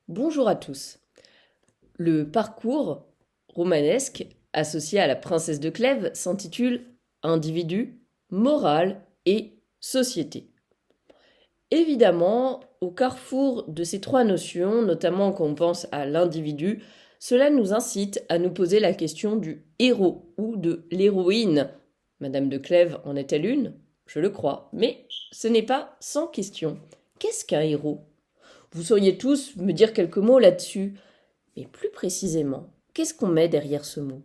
Bonjour à tous. Le parcours romanesque associé à la princesse de Clèves s'intitule Individu, morale et société. Évidemment, au carrefour de ces trois notions, notamment quand on pense à l'individu, cela nous incite à nous poser la question du héros ou de l'héroïne. Madame de Clèves en est-elle une? Je le crois, mais ce n'est pas sans question. Qu'est-ce qu'un héros? Vous sauriez tous me dire quelques mots là-dessus. Mais plus précisément, qu'est-ce qu'on met derrière ce mot?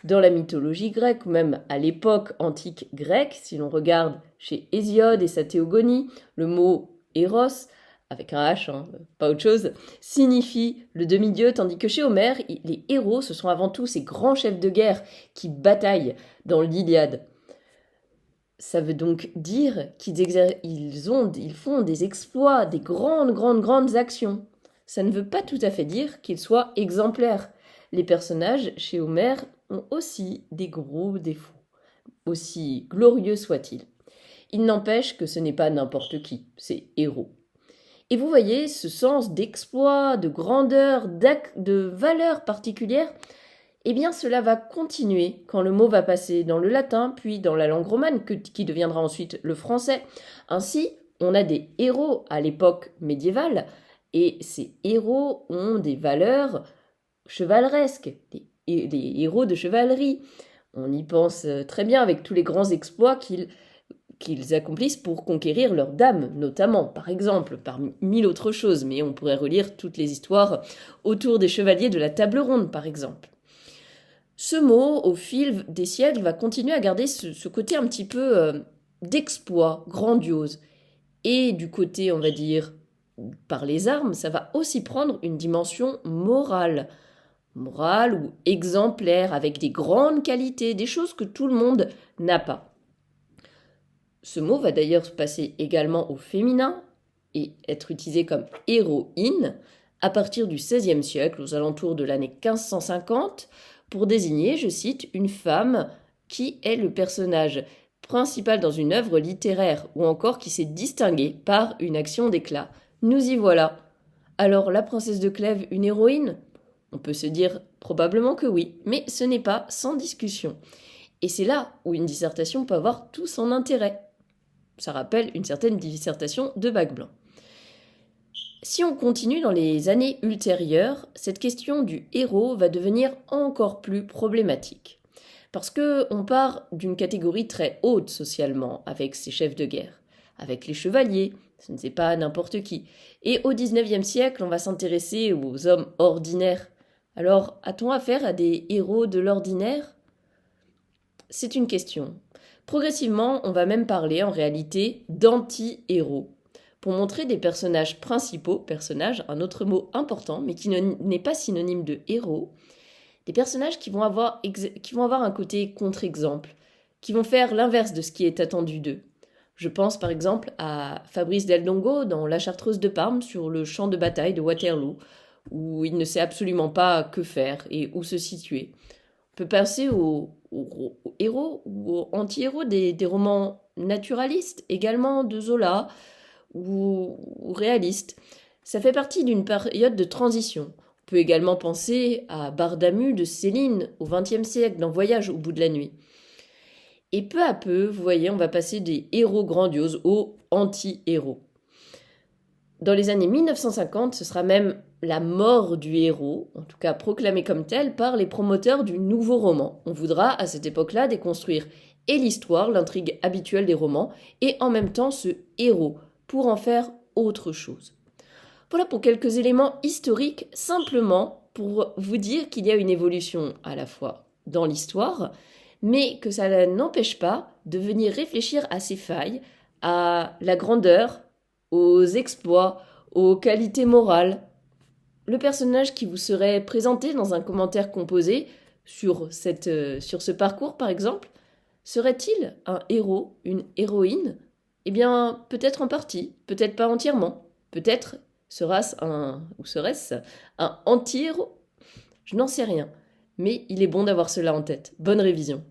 Dans la mythologie grecque, ou même à l'époque antique grecque, si l'on regarde chez Hésiode et sa théogonie, le mot héros, avec un H, pas autre chose, signifie le demi-dieu, tandis que chez Homère, les héros, ce sont avant tout ces grands chefs de guerre qui bataillent dans l'Iliade. Ça veut donc dire qu'ils font des exploits, des grandes actions. Ça ne veut pas tout à fait dire qu'ils soient exemplaires. Les personnages chez Homère ont aussi des gros défauts, aussi glorieux soient-ils. Il n'empêche que ce n'est pas n'importe qui, c'est héros. Et vous voyez, ce sens d'exploit, de grandeur, de valeur particulière, eh bien cela va continuer quand le mot va passer dans le latin, puis dans la langue romane, qui deviendra ensuite le français. Ainsi, on a des héros à l'époque médiévale, et ces héros ont des valeurs chevaleresques, des héros de chevalerie. On y pense très bien avec tous les grands exploits qu'ils accomplissent pour conquérir leurs dames, notamment, par exemple, parmi mille autres choses, mais on pourrait relire toutes les histoires autour des chevaliers de la table ronde, par exemple. Ce mot, au fil des siècles, va continuer à garder ce côté un petit peu d'exploit, grandiose. Et du côté, on va dire, par les armes, ça va aussi prendre une dimension morale. Morale ou exemplaire, avec des grandes qualités, des choses que tout le monde n'a pas. Ce mot va d'ailleurs se passer également au féminin et être utilisé comme héroïne à partir du XVIe siècle, aux alentours de l'année 1550, pour désigner, je cite, une femme qui est le personnage principal dans une œuvre littéraire ou encore qui s'est distinguée par une action d'éclat. Nous y voilà. Alors, la princesse de Clèves, une héroïne? On peut se dire probablement que oui, mais ce n'est pas sans discussion. Et c'est là où une dissertation peut avoir tout son intérêt. Ça rappelle une certaine dissertation de bac blanc. Si on continue dans les années ultérieures, cette question du héros va devenir encore plus problématique. Parce qu'on part d'une catégorie très haute socialement avec ces chefs de guerre, avec les chevaliers, ce n'est pas n'importe qui. Et au XIXe siècle, on va s'intéresser aux hommes ordinaires. Alors, a-t-on affaire à des héros de l'ordinaire? C'est une question. Progressivement, on va même parler en réalité d'anti-héros, pour montrer des personnages principaux, personnages, un autre mot important, mais qui n'est pas synonyme de héros, des personnages qui vont avoir un côté contre-exemple, qui vont faire l'inverse de ce qui est attendu d'eux. Je pense par exemple à Fabrice Del Dongo dans La Chartreuse de Parme sur le champ de bataille de Waterloo, où il ne sait absolument pas que faire et où se situer. On peut penser aux héros ou aux anti-héros des romans naturalistes, également de Zola, ou réalistes. Ça fait partie d'une période de transition. On peut également penser à Bardamu de Céline au XXe siècle dans Voyage au bout de la nuit. Et peu à peu, vous voyez, on va passer des héros grandioses aux anti-héros. Dans les années 1950, ce sera même la mort du héros, en tout cas proclamée comme telle par les promoteurs du nouveau roman. On voudra à cette époque-là déconstruire et l'histoire, l'intrigue habituelle des romans, et en même temps ce héros, pour en faire autre chose. Voilà pour quelques éléments historiques, simplement pour vous dire qu'il y a une évolution à la fois dans l'histoire, mais que ça n'empêche pas de venir réfléchir à ces failles, à la grandeur, aux exploits, aux qualités morales. Le personnage qui vous serait présenté dans un commentaire composé sur ce parcours, par exemple, serait-il un héros, une héroïne? Eh bien, peut-être en partie, peut-être pas entièrement. Peut-être serait-ce un anti-héros? Je n'en sais rien. Mais il est bon d'avoir cela en tête. Bonne révision.